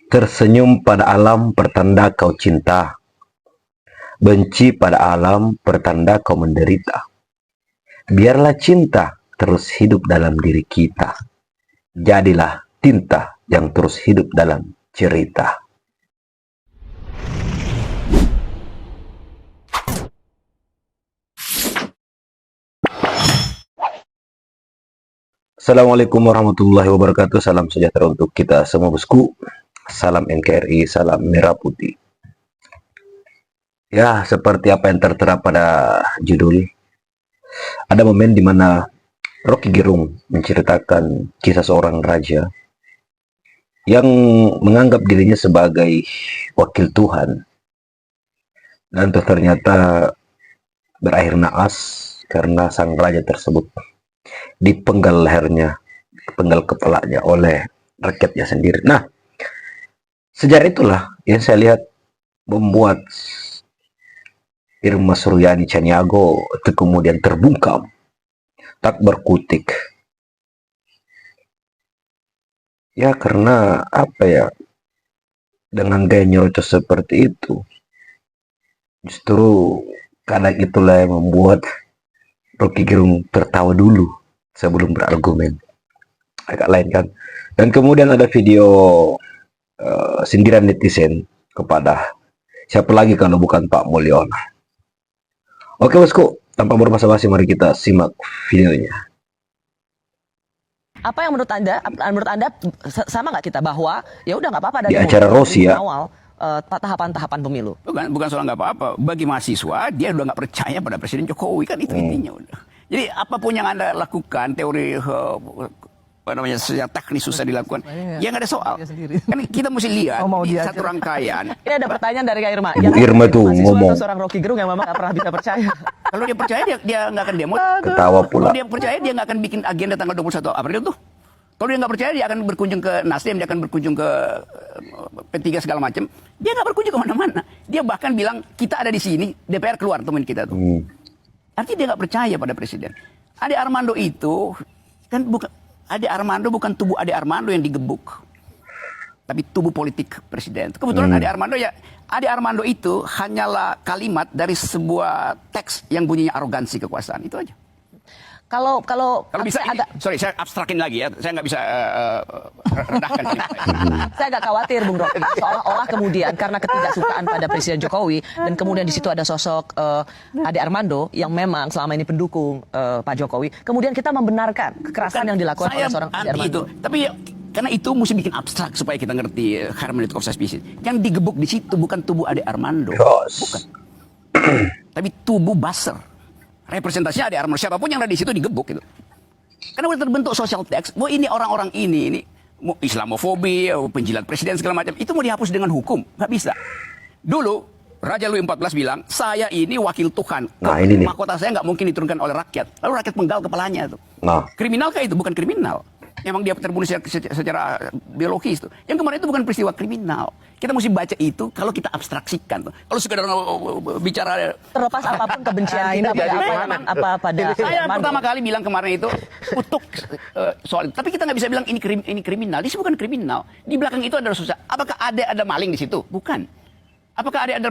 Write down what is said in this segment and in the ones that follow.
Tersenyum pada alam pertanda kau cinta, benci pada alam pertanda kau menderita. Biarlah cinta terus hidup dalam diri kita. Jadilah tinta yang terus hidup dalam cerita. Assalamualaikum warahmatullahi wabarakatuh. Salam sejahtera untuk kita semua bosku. Salam NKRI, salam merah putih. Ya, seperti apa yang tertera pada judul, ada momen di mana Rocky Gerung menceritakan kisah seorang raja yang menganggap dirinya sebagai wakil Tuhan, dan ternyata berakhir naas karena sang raja tersebut dipenggal lehernya, penggal kepalanya oleh rakyatnya sendiri. Nah, sejarah itulah yang saya lihat membuat Irma Suryani Caniago itu kemudian terbungkam, tak berkutik. Ya karena apa ya, dengan gaya nyerocos seperti itu, justru kadang itulah yang membuat Rocky Gerung tertawa dulu sebelum berargumen. Agak lain kan. Dan kemudian ada video sindiran netizen kepada siapa lagi kalau bukan Pak Mulyono. Oke bosku, tanpa berbasa-basi mari kita simak videonya. Apa yang menurut Anda sama nggak kita bahwa ya udah nggak apa-apa di acara Rossi ya awal tahapan pemilu? Bukan soal nggak apa-apa. Bagi mahasiswa dia udah nggak percaya pada Presiden Jokowi, kan itu intinya udah. Jadi apapun yang Anda lakukan, teori secara teknis susah dilakukan, ya nggak ada soal. Kan kita mesti lihat di satu rangkaian. Ini ada pertanyaan dari Kak Irma. Irma tuh ngomong. Seorang Rocky Gerung yang memang nggak pernah bisa percaya. Kalau dia percaya dia nggak akan demo. Ketawa pula. Kalau dia percaya dia nggak akan bikin agenda tanggal 21 April tuh. Kalau dia nggak percaya dia akan berkunjung ke Nasdem, dia akan berkunjung ke P3 segala macam. Dia nggak berkunjung kemana-mana. Dia bahkan bilang kita ada di sini, DPR keluar teman kita tuh. Artinya dia nggak percaya pada Presiden. Ade Armando itu kan bukan Ade Armando, bukan tubuh Ade Armando yang digebuk, tapi tubuh politik Presiden. Kebetulan Ade Armando itu hanyalah kalimat dari sebuah teks yang bunyinya arogansi kekuasaan, itu aja. Kalau bisa saya abstrakin lagi ya, saya nggak bisa rendahkan ini. Saya agak khawatir Bung Rocky, seolah-olah kemudian karena ketidaksukaan pada Presiden Jokowi dan kemudian di situ ada sosok Ade Armando yang memang selama ini pendukung Pak Jokowi, kemudian kita membenarkan kekerasan yang dilakukan oleh seorang Ade Armando. Itu, tapi karena itu mesti bikin abstrak supaya kita ngerti hermeneutik of suspicion. Yang digebuk di situ bukan tubuh Ade Armando, bukan, tapi tubuh buzzer. Representasinya Ade Armando, siapapun yang ada di situ digebuk gitu. Karena udah terbentuk social text bahwa ini orang-orang ini Islamofobi, penjilat presiden segala macam, itu mau dihapus dengan hukum, nggak bisa. Dulu Raja Louis XIV bilang, saya ini wakil Tuhan. Nah, ini nih. Mahkota saya nggak mungkin diturunkan oleh rakyat. Lalu rakyat penggal kepalanya itu. Nah. Kriminal kayak itu bukan kriminal. Memang dia terbunuh secara biologis tuh. Yang kemarin itu bukan peristiwa kriminal. Kita mesti baca itu kalau kita abstraksikan tuh. Kalau sekedar bicara Terlepas apapun kebencian kita pada saya pertama kali bilang kemarin itu untuk soal itu. Tapi kita nggak bisa bilang ini kriminal. Ini bukan kriminal. Di belakang itu ada sosial. Apakah ada maling di situ? Bukan. Apakah ada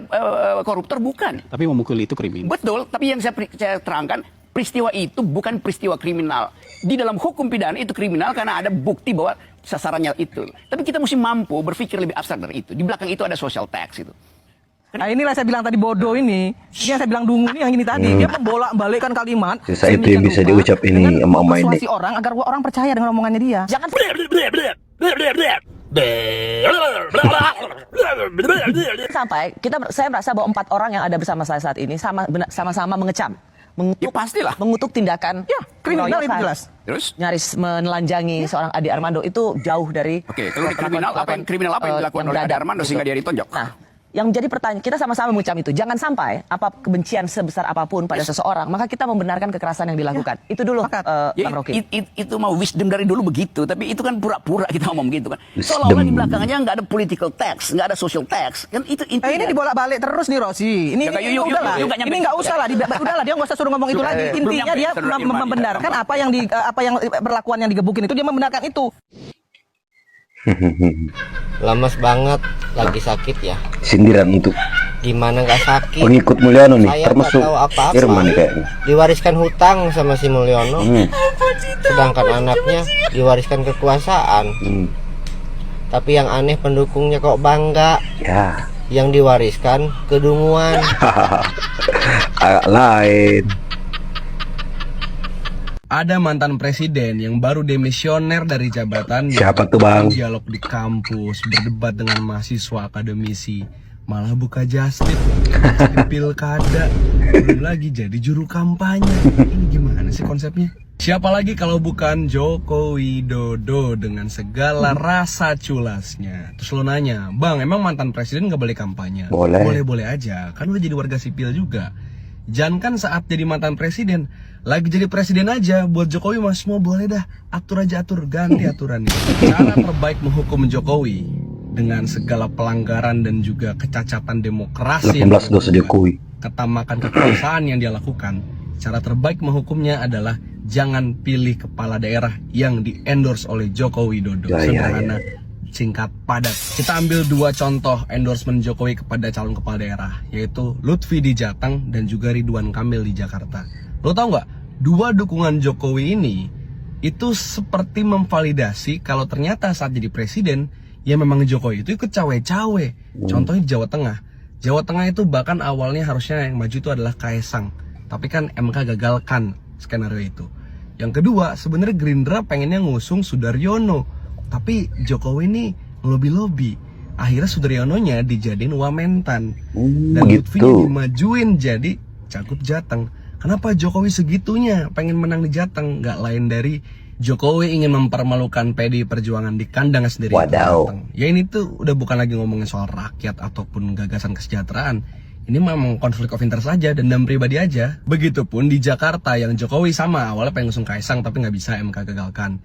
koruptor? Bukan. Tapi memukul itu kriminal. Betul. Tapi yang saya terangkan, peristiwa itu bukan peristiwa kriminal. Di dalam hukum pidana itu kriminal karena ada bukti bahwa sasarannya itu. Tapi kita mesti mampu berpikir lebih abstrak dari itu. Di belakang itu ada social tax itu. Nah inilah saya bilang tadi bodoh ini. Ini yang saya bilang dungu ini yang ini tadi. Dia membolak-balikkan kalimat. Sisa itu yang bisa diucap ini sama Mama ini. Persuasi orang agar orang percaya dengan omongannya dia. Jangan sampai saya merasa bahwa 4 orang yang ada bersama saya saat ini sama-sama mengecam. Ya pastilah. Mengutuk tindakan kriminal itu jelas. Terus nyaris menelanjangi seorang Ade Armando itu jauh dari. Oke, kalau kriminal apa yang dilakukan oleh Ade Armando sehingga dia ditonjok? Nah, yang menjadi pertanyaan kita sama-sama mengecam itu. Jangan sampai kebencian sebesar apapun pada seseorang, maka kita membenarkan kekerasan yang dilakukan. Itu dulu Bang Rocky. Itu mau wisdom dari dulu begitu, tapi itu kan pura-pura kita ngomong gitu kan. Seolah-olah di belakangnya nggak ada political tax, nggak ada social tax. Kan itu intinya. Ini dibolak-balik terus nih Rossi. Ini nggak usah lah. Udahlah dia nggak usah suruh ngomong itu lagi. Intinya dia membenarkan apa yang perlakuan yang digebukin itu, dia membenarkan itu. lemes banget, lagi sakit ya. Sindiran untuk Gimana nggak sakit? pengikut Mulyono nih, Saya termasuk nggak tahu apa-apa. Irman kayaknya. Diwariskan hutang sama si Mulyono, sedangkan anaknya diwariskan kekuasaan. Tapi yang aneh pendukungnya kok bangga. Ya, Yang diwariskan kedunguan. agak lain. Ada mantan presiden yang baru demisioner dari jabatannya. Siapa tuh, Bang? Dialog di kampus, berdebat dengan mahasiswa akademisi, malah buka jastip, jadi pilkada, belum lagi jadi juru kampanye. Ini gimana sih konsepnya? Siapa lagi kalau bukan Joko Widodo dengan segala rasa culasnya. Terus lo nanya, Bang, emang mantan presiden gak boleh kampanye? Boleh. Boleh-boleh aja, kan udah jadi warga sipil juga. Jangan kan saat jadi mantan presiden, lagi jadi presiden aja, buat Jokowi mas semua boleh dah, atur aja atur, ganti aturannya. Cara terbaik menghukum Jokowi dengan segala pelanggaran dan juga kecacatan demokrasi, 18 dosa Jokowi. ketamakan kekuasaan yang dia lakukan, cara terbaik menghukumnya adalah jangan pilih kepala daerah yang di-endorse oleh Joko Widodo. Ya, Sederhana, singkat, padat. Kita ambil dua contoh endorsement Jokowi kepada calon kepala daerah, yaitu Lutfi di Jateng dan juga Ridwan Kamil di Jakarta. Lo tau nggak? Dua dukungan Jokowi ini itu seperti memvalidasi kalau ternyata saat jadi presiden, ya memang Jokowi itu ikut cawe-cawe. Contohnya di Jawa Tengah. Jawa Tengah itu bahkan awalnya harusnya yang maju itu adalah Kaesang, tapi kan MK gagalkan skenario itu. Yang kedua, sebenarnya Gerindra pengennya ngusung Sudaryono, tapi Jokowi ini ngelobi-lobi. Akhirnya Sudaryononya dijadiin Wamentan, dan Lutfi dimajuin jadi Cagup Jateng. Kenapa Jokowi segitunya pengen menang di Jateng? Gak lain dari Jokowi ingin mempermalukan PDI Perjuangan di kandang sendiri. Wadaw. Ya ini tuh udah bukan lagi ngomongin soal rakyat ataupun gagasan kesejahteraan. Ini memang konflik of interest aja, dendam pribadi aja. Begitupun di Jakarta yang Jokowi sama, awalnya pengen ngusung Kaesang tapi nggak bisa, MK gagalkan.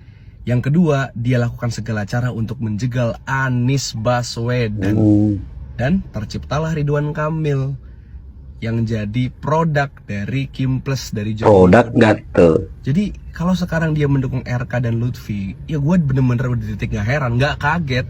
Yang kedua, dia lakukan segala cara untuk menjegal Anies Baswedan. Dan terciptalah Ridwan Kamil yang jadi produk dari Kimples dari Jokowi. Produk nggak tuh. Jadi kalau sekarang dia mendukung RK dan Lutfi, ya gue bener-bener udah di titik gak heran, gak kaget.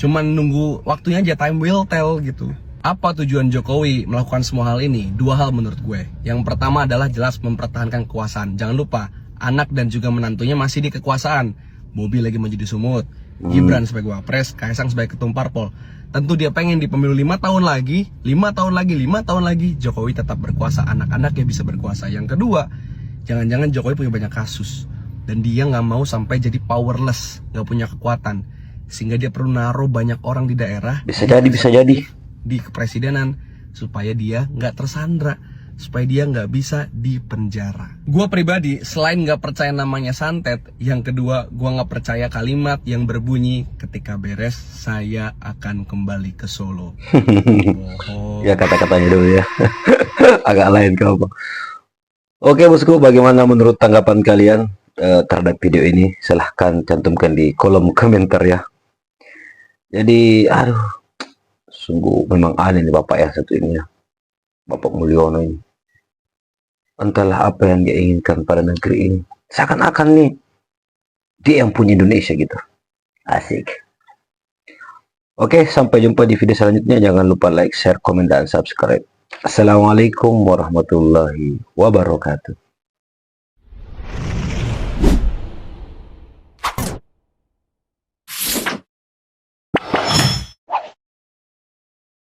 Cuman nunggu waktunya aja, time will tell gitu. Apa tujuan Jokowi melakukan semua hal ini? Dua hal menurut gue. Yang pertama adalah jelas mempertahankan kekuasaan. Jangan lupa, anak dan juga menantunya masih di kekuasaan. Bobi lagi menjadi sumut, Gibran sebagai wapres, Kaesang sebagai ketum parpol. Tentu dia pengen di pemilu 5 tahun lagi, 5 tahun lagi, 5 tahun lagi, Jokowi tetap berkuasa, anak-anaknya bisa berkuasa. Yang kedua, jangan-jangan Jokowi punya banyak kasus, dan dia nggak mau sampai jadi powerless, nggak punya kekuatan, sehingga dia perlu naruh banyak orang di daerah, Bisa jadi. di kepresidenan, supaya dia nggak tersandra, supaya dia nggak bisa dipenjara. Gua pribadi selain nggak percaya namanya santet, yang kedua gua nggak percaya kalimat yang berbunyi ketika beres saya akan kembali ke Solo. Ya kata-katanya dulu ya. Agak lain kau, Bang. Oke bosku, bagaimana menurut tanggapan kalian terhadap video ini? Silahkan cantumkan di kolom komentar ya. Jadi, sungguh memang aneh nih bapak ya satu ini ya. Bapak Mulyono ini. Entahlah apa yang dia inginkan pada negeri ini. Seakan-akan nih, dia yang punya Indonesia gitu. Asik. Oke, sampai jumpa di video selanjutnya. Jangan lupa like, share, komen, dan subscribe. Assalamualaikum warahmatullahi wabarakatuh.